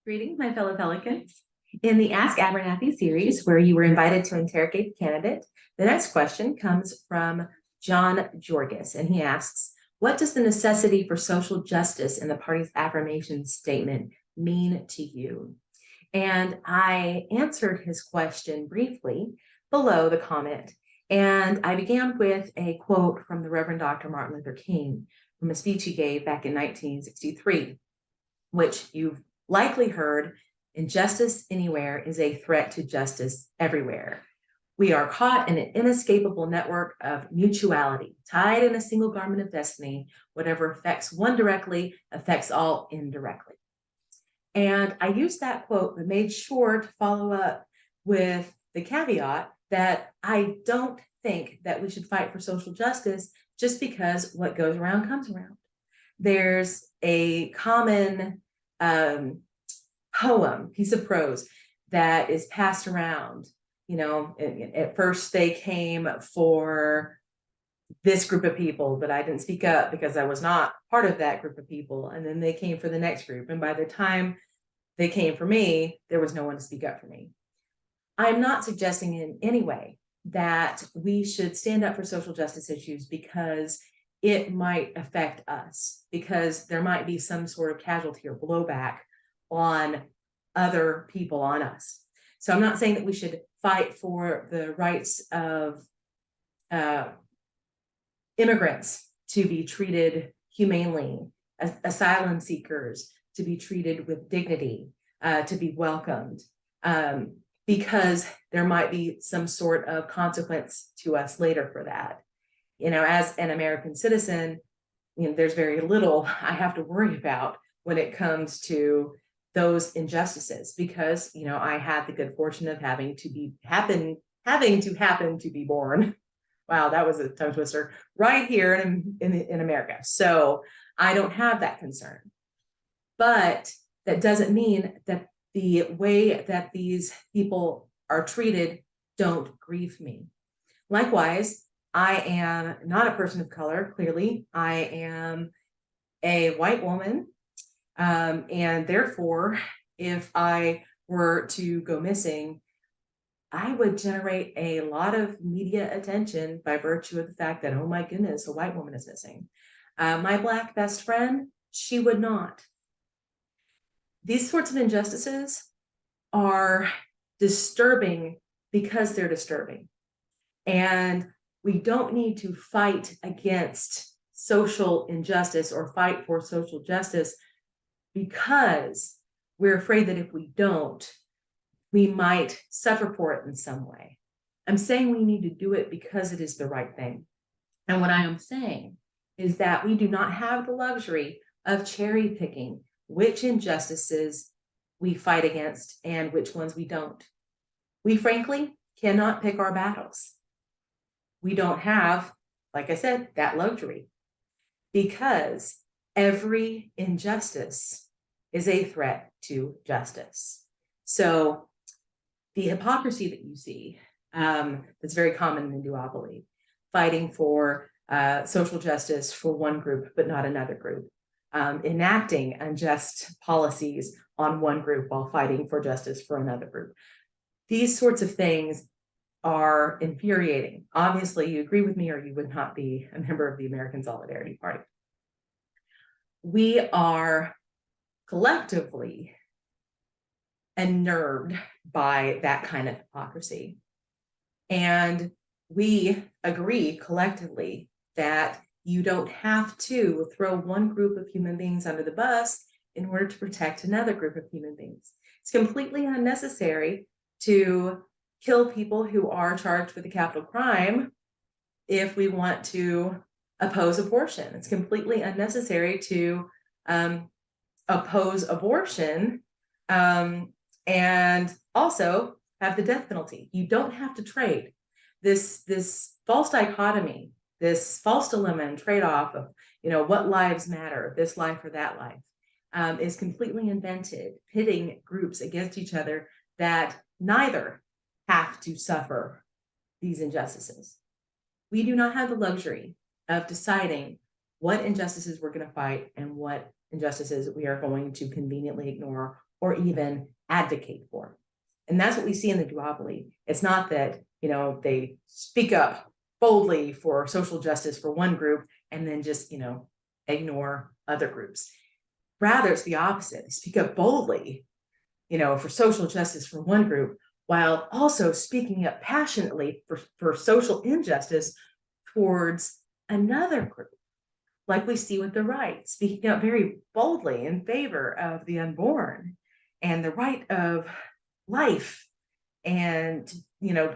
Greetings, my fellow Pelicans. In the Ask Abernathy series, where you were invited to interrogate the candidate, the next question comes from John Giorgis, and he asks, what does the necessity for social justice in the party's affirmation statement mean to you? And I answered his question briefly below the comment. And I began with a quote from the Reverend Dr. Martin Luther King from a speech he gave back in 1963, which you've likely heard: injustice anywhere is a threat to justice everywhere. We are caught in an inescapable network of mutuality, tied in a single garment of destiny. Whatever affects one directly affects all indirectly. And I used that quote, but made sure to follow up with the caveat that I don't think that we should fight for social justice just because what goes around comes around. There's a common poem, piece of prose that is passed around. You know, at first they came for this group of people, but I didn't speak up because I was not part of that group of people. And then they came for the next group. And by the time they came for me, there was no one to speak up for me. I'm not suggesting in any way that we should stand up for social justice issues because it might affect us, because there might be some sort of casualty or blowback on other people, on us. So I'm not saying that we should fight for the rights of immigrants to be treated humanely, asylum seekers to be treated with dignity, to be welcomed, because there might be some sort of consequence to us later for that. You know, as an American citizen, you know, there's very little I have to worry about when it comes to those injustices, because, you know, I had the good fortune of having to happen to be born. Wow, that was a tongue twister, right here in America. So I don't have that concern. But that doesn't mean that the way that these people are treated don't grieve me. Likewise, I am not a person of color, clearly. I am a white woman. And therefore, if I were to go missing, I would generate a lot of media attention by virtue of the fact that, oh my goodness, a white woman is missing. My Black best friend, she would not. These sorts of injustices are disturbing because they're disturbing. And we don't need to fight against social injustice or fight for social justice because we're afraid that if we don't, we might suffer for it in some way. I'm saying we need to do it because it is the right thing. And what I am saying is that we do not have the luxury of cherry picking which injustices we fight against and which ones we don't. We frankly cannot pick our battles. We don't have, like I said, that luxury, because every injustice is a threat to justice. So the hypocrisy that you see, that's very common in duopoly, fighting for social justice for one group but not another group, enacting unjust policies on one group while fighting for justice for another group. These sorts of things are infuriating. Obviously, you agree with me or you would not be a member of the American Solidarity Party. We are collectively unnerved by that kind of hypocrisy. And we agree collectively that you don't have to throw one group of human beings under the bus in order to protect another group of human beings. It's completely unnecessary to kill people who are charged with a capital crime if we want to oppose abortion. It's completely unnecessary to oppose abortion and also have the death penalty. You don't have to trade. This false dichotomy, this false dilemma and trade-off of, you know, what lives matter, this life or that life, is completely invented, pitting groups against each other that neither have to suffer these injustices. We do not have the luxury of deciding what injustices we're going to fight and what injustices we are going to conveniently ignore or even advocate for. And that's what we see in the duopoly. It's not that, they speak up boldly for social justice for one group and then just, ignore other groups. Rather, it's the opposite. They speak up boldly, for social justice for one group, while also speaking up passionately for social injustice towards another group. Like we see with the right, speaking up very boldly in favor of the unborn and the right of life, and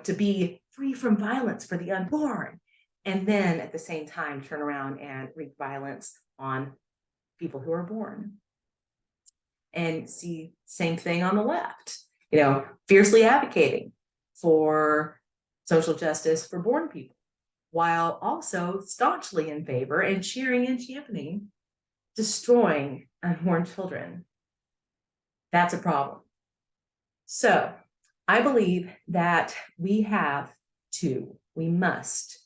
to be free from violence for the unborn, and then at the same time turn around and wreak violence on people who are born. And see same thing on the left, fiercely advocating for social justice for born people, while also staunchly in favor and cheering and championing destroying unborn children. That's a problem. So I believe that we must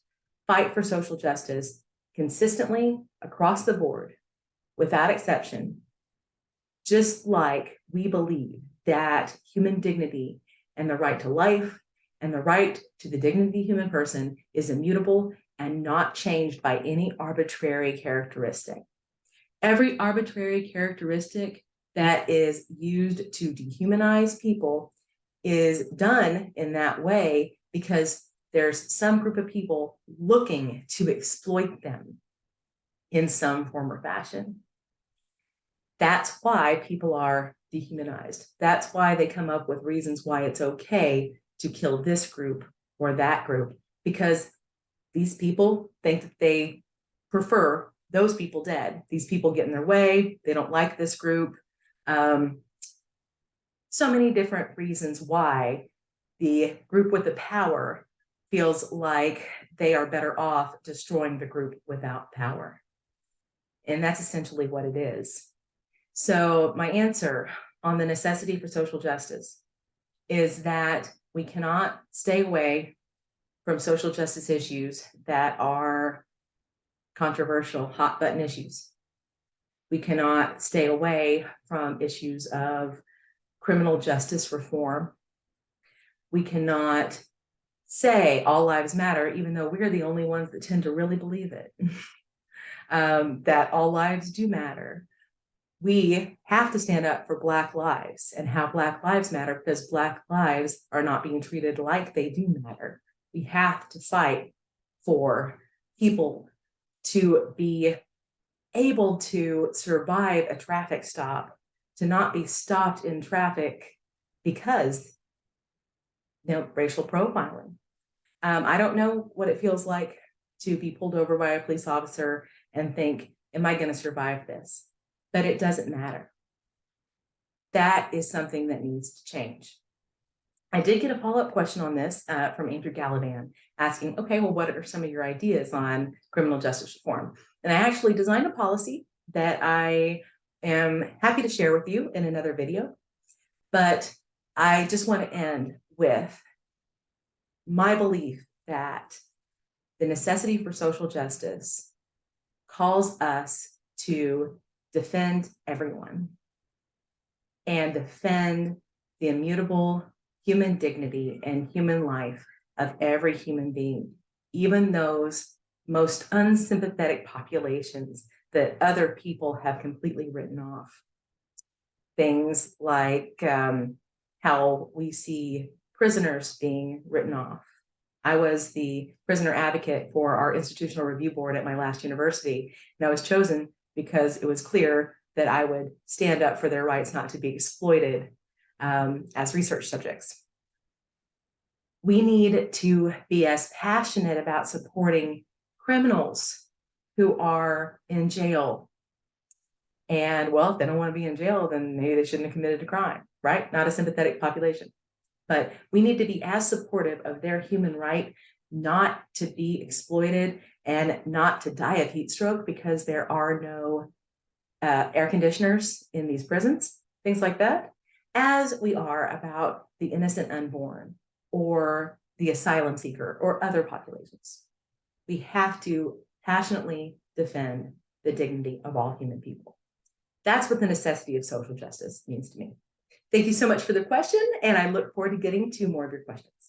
fight for social justice consistently across the board, without exception, just like we believe that human dignity and the right to life and the right to the dignity of the human person is immutable and not changed by any arbitrary characteristic. Every arbitrary characteristic that is used to dehumanize people is done in that way because there's some group of people looking to exploit them in some form or fashion. That's why people are dehumanized. That's why they come up with reasons why it's okay to kill this group or that group, because these people think that they prefer those people dead. These people get in their way. They don't like this group. So many different reasons why the group with the power feels like they are better off destroying the group without power. And that's essentially what it is. So my answer on the necessity for social justice is that we cannot stay away from social justice issues that are controversial, hot button issues. We cannot stay away from issues of criminal justice reform. We cannot say all lives matter, even though we're the only ones that tend to really believe it, that all lives do matter. We have to stand up for Black lives and how Black lives matter, because Black lives are not being treated like they do matter. We have to fight for people to be able to survive a traffic stop, to not be stopped in traffic because racial profiling. I don't know what it feels like to be pulled over by a police officer and think, am I going to survive this? But it doesn't matter. That is something that needs to change. I did get a follow-up question on this from Andrew Gallivan asking, okay, well, what are some of your ideas on criminal justice reform? And I actually designed a policy that I am happy to share with you in another video. But I just want to end with my belief that the necessity for social justice calls us to defend everyone and defend the immutable human dignity and human life of every human being, even those most unsympathetic populations that other people have completely written off. Things like how we see prisoners being written off. I was the prisoner advocate for our institutional review board at my last university, and I was chosen because it was clear that I would stand up for their rights not to be exploited as research subjects. We need to be as passionate about supporting criminals who are in jail. And well, if they don't want to be in jail, then maybe they shouldn't have committed a crime, right? Not a sympathetic population. But we need to be as supportive of their human right not to be exploited and not to die of heat stroke because there are no air conditioners in these prisons, things like that, as we are about the innocent unborn or the asylum seeker or other populations. We have to passionately defend the dignity of all human people. That's what the necessity of social justice means to me. Thank you so much for the question, and I look forward to getting to more of your questions.